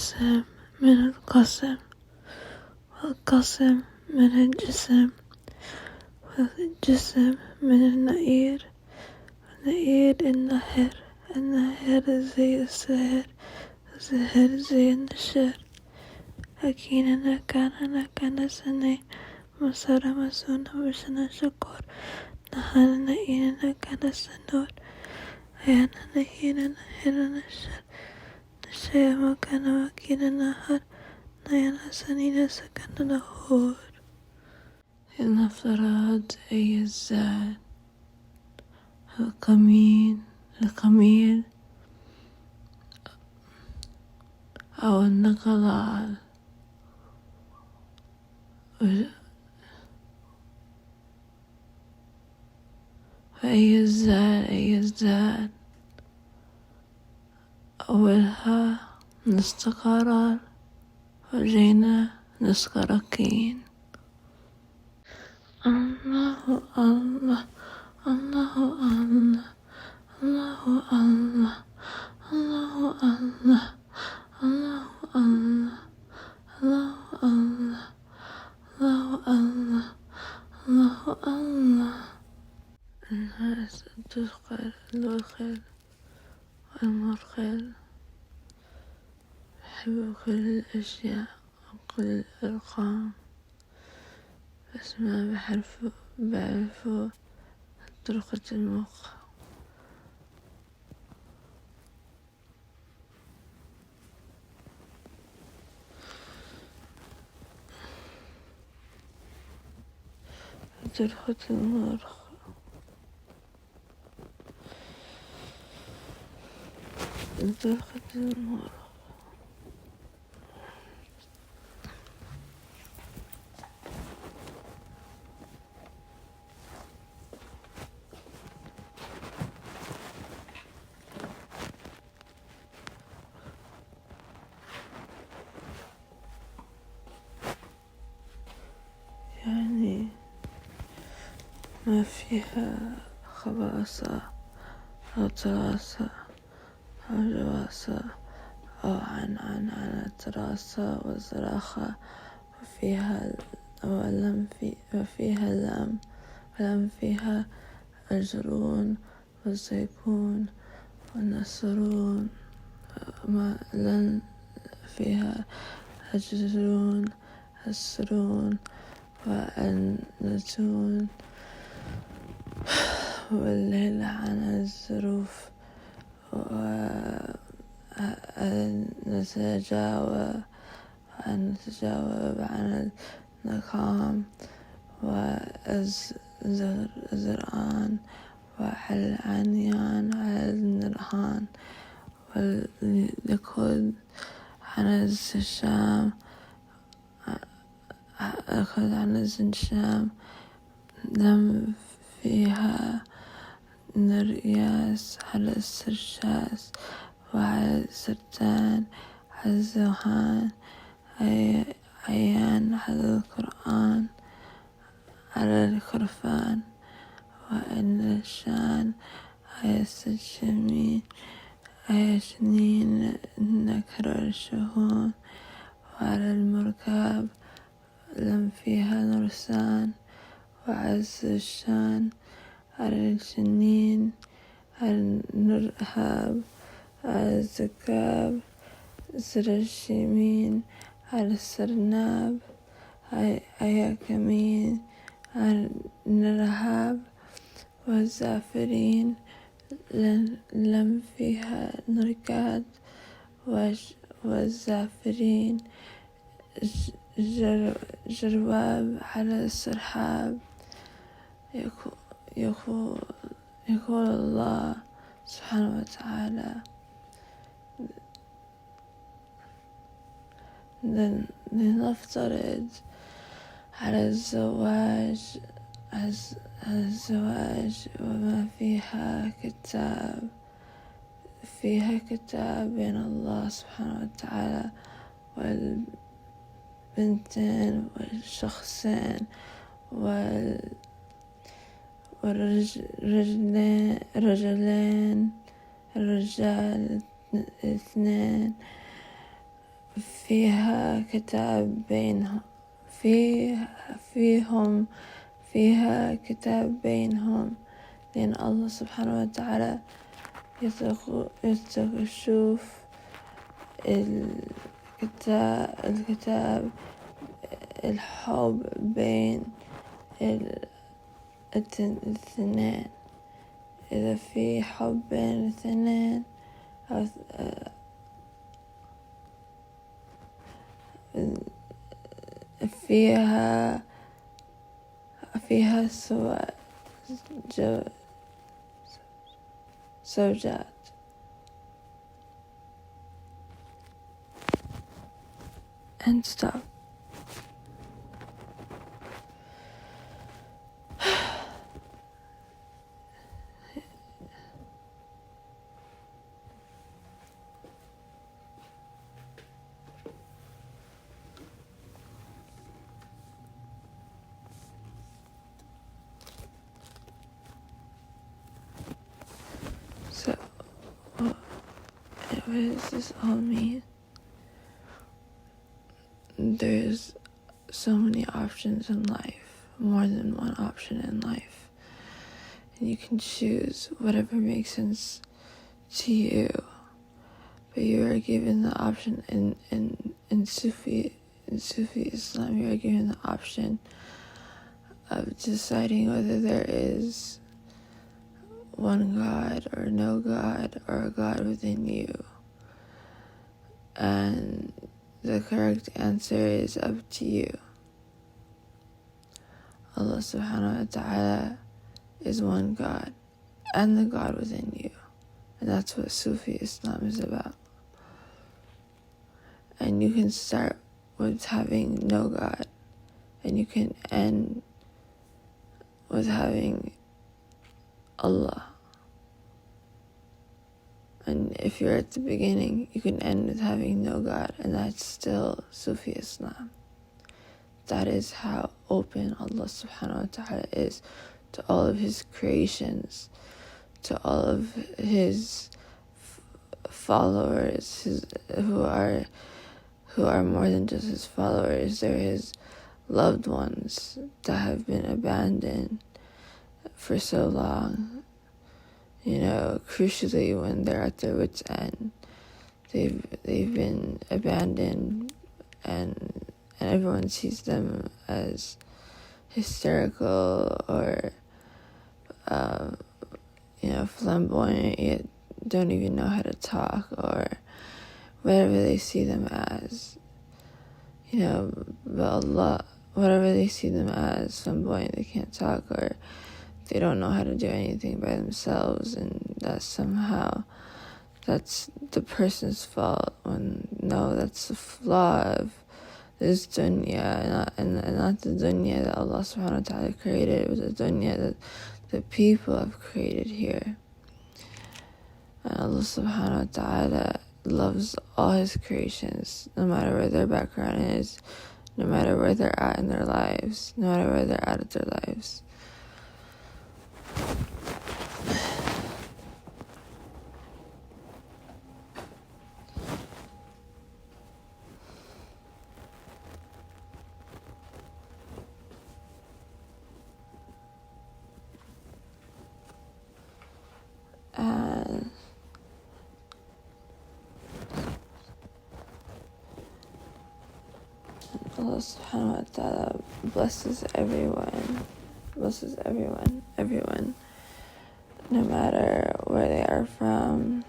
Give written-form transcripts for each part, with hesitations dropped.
الجسم من القسم، والقسم من الجسم، والجسم من النئير، والنئير النهر، النهر زي السهر، السهر زي النشر. أكيننا كان سنة مسارة مسونة وشنا شكور، نهانا نئينا كان سنور، أيانا نهينا نهينا نشر، نشيا مكان وكينا نهر، نيانا سنين سكن نهور. إن افترض أي الزاد القميل أو النقلال، فأي الزاد أولها نستقرار، وجينا نسكركين. الله الله الله الله الله الله الله الله الله الله الله الله الله الله الله الله. الناس تثقل الوخل والمرخل، يحب كل الأشياء وكل الأرقام، بس ما بعرفوا طرقة المخ. طرقة المخ طرقة المخ. يعني ما فيها خباثة أو تراثة أو جواسة أو عن التراثة والزراخة، ولم فيها الجرون والزيكون والنسرون، لن فيها الجرون السرون والنتون، والليل عن الزروف، ونتجاوب عن النقام والزرعان، والعنيان على النرهان، واللكود عن الزشام، لم فيها نرياس على السرشاس، وعلى السرتان على الزوهان، عيان على القرآن على الخرفان، وإن الشان على السجمين، على شنين نكر الشهون، وعلى المركب لم فيها نرسان، وعز الشان على الجنين، على النرهاب، على الزكاب، زر الشمين على السرناب، على كمين، على النرهاب، والزافرين لم فيها نركاد، والزافرين جرواب على السرحاب. يقول الله سبحانه وتعالى: لنفترض على الزواج وما فيها كتاب بين الله سبحانه وتعالى والبنتين والشخصين الرجال الاثنين، فيها كتاب فيها كتاب بينهم، لأن الله سبحانه وتعالى يترك يشوف الكتاب الحب بين الاثنين. إذا في حب بين الاثنين أو فيها زوجات. And stop. So, what does this all mean? There's so many options in life, more than one option in life, and you can choose whatever makes sense to you. But you are given the option in Sufi Islam. You are given the option of deciding whether there is one God or no God, or a God within you. And the correct answer is up to you. Allah subhanahu wa ta'ala is one God, and the God within you. And that's what Sufi Islam is about. And you can start with having no God, and you can end with having Allah. And if you're at the beginning, you can end with having no God, and that's still Sufi Islam. That is how open Allah subhanahu wa ta'ala is to all of his creations, to all of his followers, who are more than just his followers. They're his loved ones that have been abandoned for so long. Crucially, when they're at their wits' end, they've been abandoned, and everyone sees them as hysterical or flamboyant, yet don't even know how to talk, or whatever they see them as. But Allah, whatever they see them as, flamboyant, they can't talk, or they don't know how to do anything by themselves, and that's the person's fault. No, that's the flaw of this dunya, and not the dunya that Allah subhanahu wa ta'ala created. It was the dunya that the people have created here. And Allah subhanahu wa ta'ala loves all his creations, no matter where their background is, no matter where they're at in their lives, no matter where they're at their lives. And Allah subhanahu wa ta'ala blesses everyone, no matter where they are from,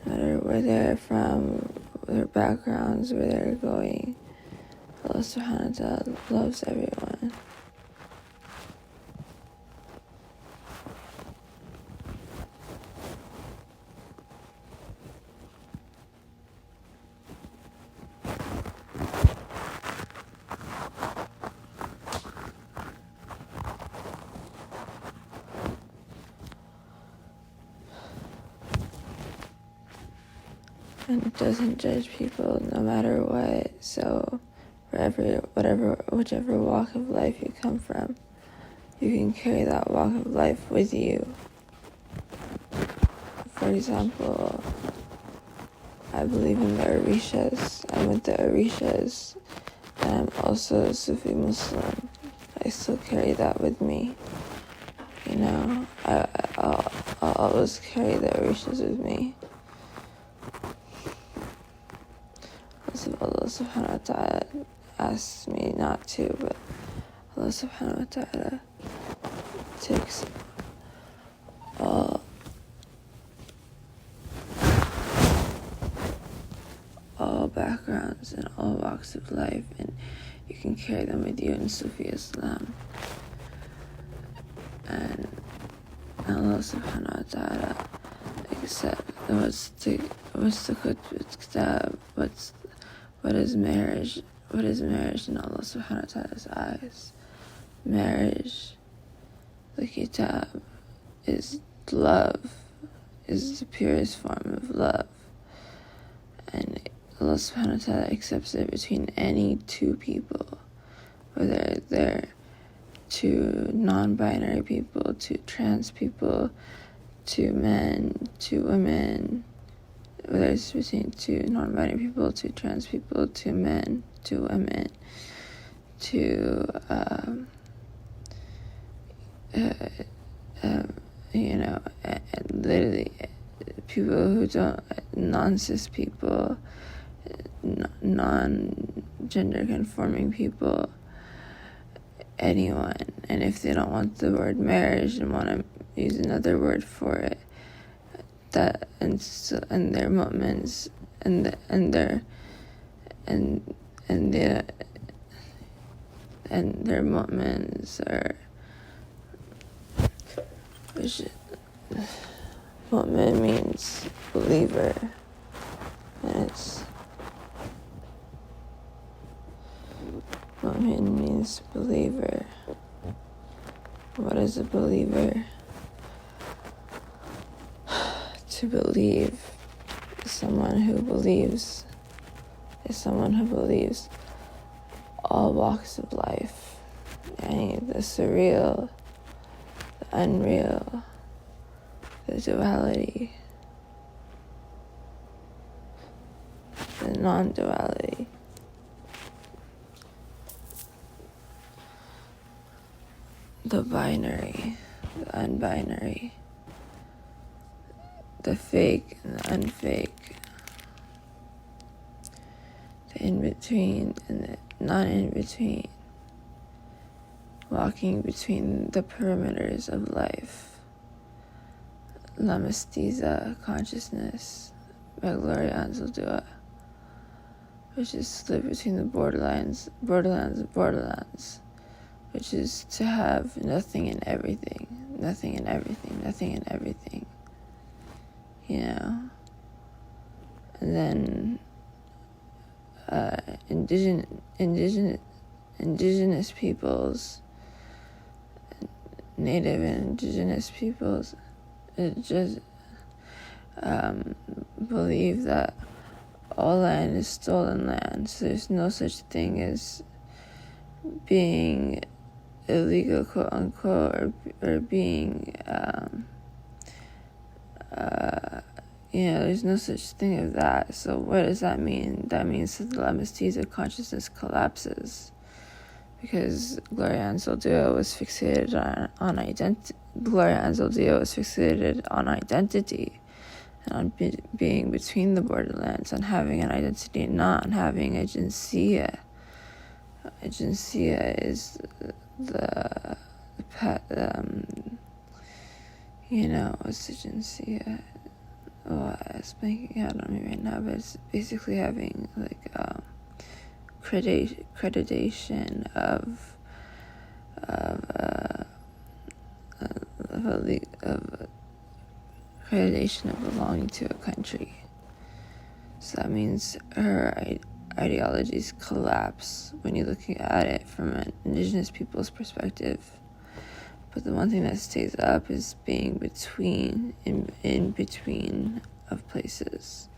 no matter where they're from, their backgrounds, where they're going. Allah subhanahu wa ta'ala loves everyone. And it doesn't judge people no matter what. So whichever walk of life you come from, you can carry that walk of life with you. For example, I believe in the Orishas. I'm with the Orishas, and I'm also a Sufi Muslim. I still carry that with me. You know, I'll always carry the Orishas with me. Allah subhanahu wa ta'ala asks me not to, but Allah subhanahu wa ta'ala takes all backgrounds and all walks of life, and you can carry them with you in Sufi Islam. And Allah subhanahu wa ta'ala, like I said, what is marriage? What is marriage in Allah subhanahu wa ta'ala's eyes? Marriage, the kitab, is love, is the purest form of love. And Allah subhanahu wa ta'ala accepts it between any two people, whether they're two non-binary people, two trans people, two men, two women, whether it's between two non-binary people, two trans people, two men, two women, two, literally people who don't, non-cis people, non-gender conforming people, anyone. And if they don't want the word marriage and want to use another word for it, that and their mu'mins and their mu'mins are, which mu'min means believer, and it's mu'min means believer. What is a believer? To believe is someone who believes all walks of life, any the surreal, the unreal, the duality, the non-duality. The binary, the unbinary, the fake and the unfake, the in-between and the non-in-between, walking between the perimeters of life. La Mestiza consciousness by Gloria Anzaldúa, which is to live between the borderlands of borderlands, which is to have nothing and everything, you know. And then indigenous peoples, native and indigenous peoples, just believe that all land is stolen land, so there's no such thing as being illegal, quote unquote, or being, there's no such thing as that. So what does that mean? That means that the La Mestiza consciousness collapses, because Gloria Anzaldúa was fixated on identity. Gloria Anzaldúa was fixated on identity and on being between the borderlands, on having an identity, not on having a jinsiya. A jinsiya is what's the jinsiya? Oh, it's blanking out on me right now, but it's basically having like accreditation of accreditation of belonging to a country. So that means her ideologies collapse when you're looking at it from an indigenous people's perspective. But the one thing that stays up is being in between of places.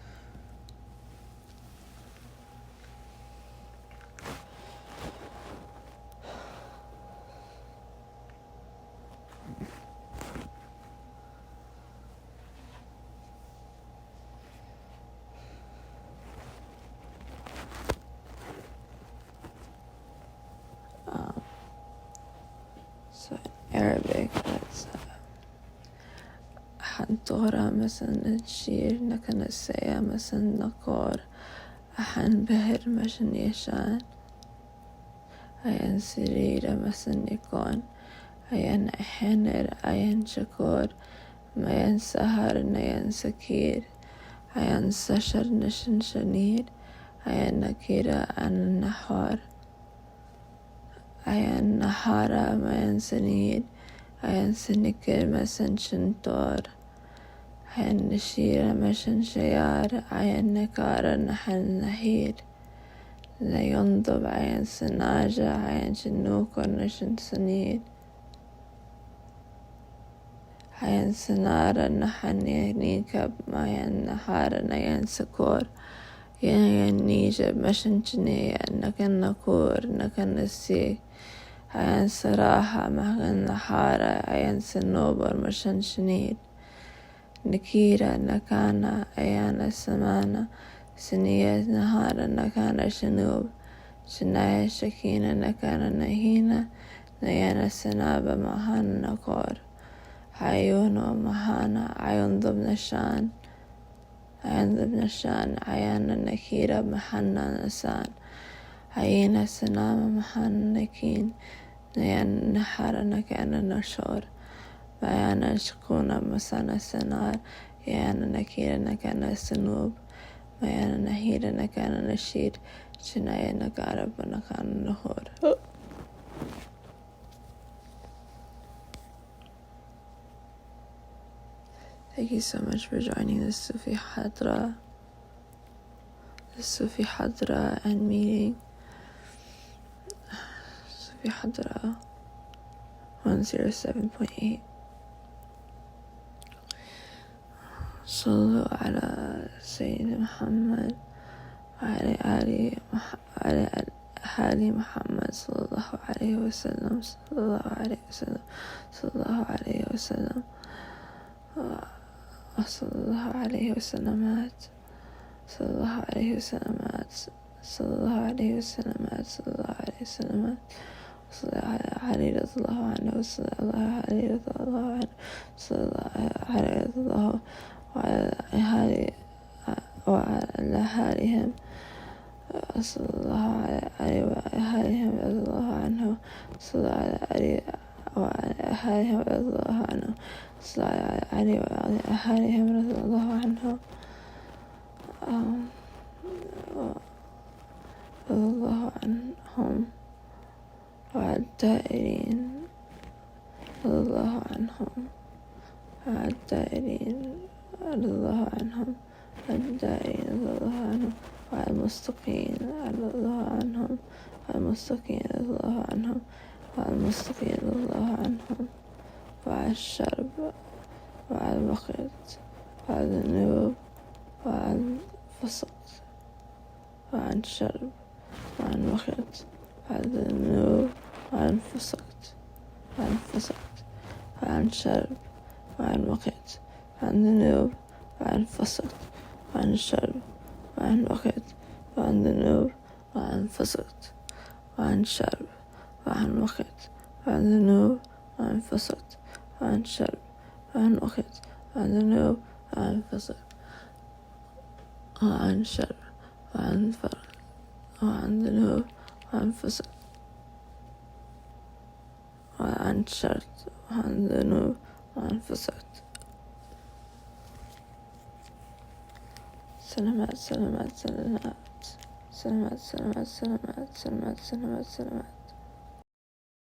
Arabic, that's حنطورة مثلا تشير نكن السيا مثلا نقور أحن بهر مشن يشان أين سريرة مثلا يكون أين حنر أين شكور ما ينسهر نين سكير أين سشر نشن شنير أين نكيرة عن النحار أين نحارة ما ينسنير أين سنكر مثلا شنطور أين نشيرة مشن شيار أين نكارة نحن نحير لا ينضب عين سناجة عين شنوك ونشن سنيد عين سنارة نحن ينيكب ما ين نحارة نين سكور ين نيجب مشن جنية نكن نكور نكن نسيك عين صراحة مهن نحارة عين سنوبر مشن شنيد نكيرة نكانا أيانا سمانة سنية نهارا نكان شنوب شنايا شكينة نكان نهينة نيانا سنابة مهانا نقور عيونو مهانا عيون ضبن شان عيون ضبن شان عيانا نكيرة محنا نسان عينا سنامة محانا نكين نيانا نحارا نكان نشور بيانا شكونا مسانا سنار يانا نكيرة نكان سنوب ميانا نهيرة نكان نشير شنايا نقارب ونكان نهور. Thank you so much for joining the Sufi Hadra. The Sufi Hadra and meeting. Sufi Hadra 107.8. صلوا على سيدنا محمد وعلى آل محمد صلى الله عليه وسلم صلى الله عليه وسلم صلى الله عليه وسلم صلى الله عليه وسلمات صلى الله عليه وسلمات صلى الله عليه وسلمات صلى الله عليه وسلمات صلى الله عليه رضي الله عنه وصلى الله عليه رضي الله عنه صلى الله عليه رضي الله وعلى حالهم صلى الله عليه وآلهم رضي الله عنه صلى الله عليه وعلى آلهم رضي الله عنه صلى الله عليه وعلى آلهم رضي الله عنه رضي الله عنهم وعلى الدائرين رضي الله عنهم وعلى الدائرين رضي الله عنهم وعلى الدائرين رضي الله عنهم وعلى المستقيم رضي الله عنهم وعلى المستقيم رضي الله عنهم وعلى المستقيم رضي الله عنهم وعلى الشرب وعلى الوقت وعلى الذنوب وعلى الفسق وعن الشرب وعن الوقت وعلى الذنوب وعن الفسق وعن الفسق وعن الشرب وعن الوقت وعن الذنوب وعن الفسق وعن الشرب وعن الوقت وعن الذنوب وعن الفسق وعن الشرب وعن الوقت وعن الذنوب وعن الفسق وعن الشرب وعن الوقت وعن الذنوب وعن الفسق وعن الشرب وعن الفرق وعن الذنوب وعن الفسق وعن الشرب وعن الذنوب وعن الفسق. سلامات سلامات سلامات سلامات سلامات سلامات سلامات سلامات سلامات.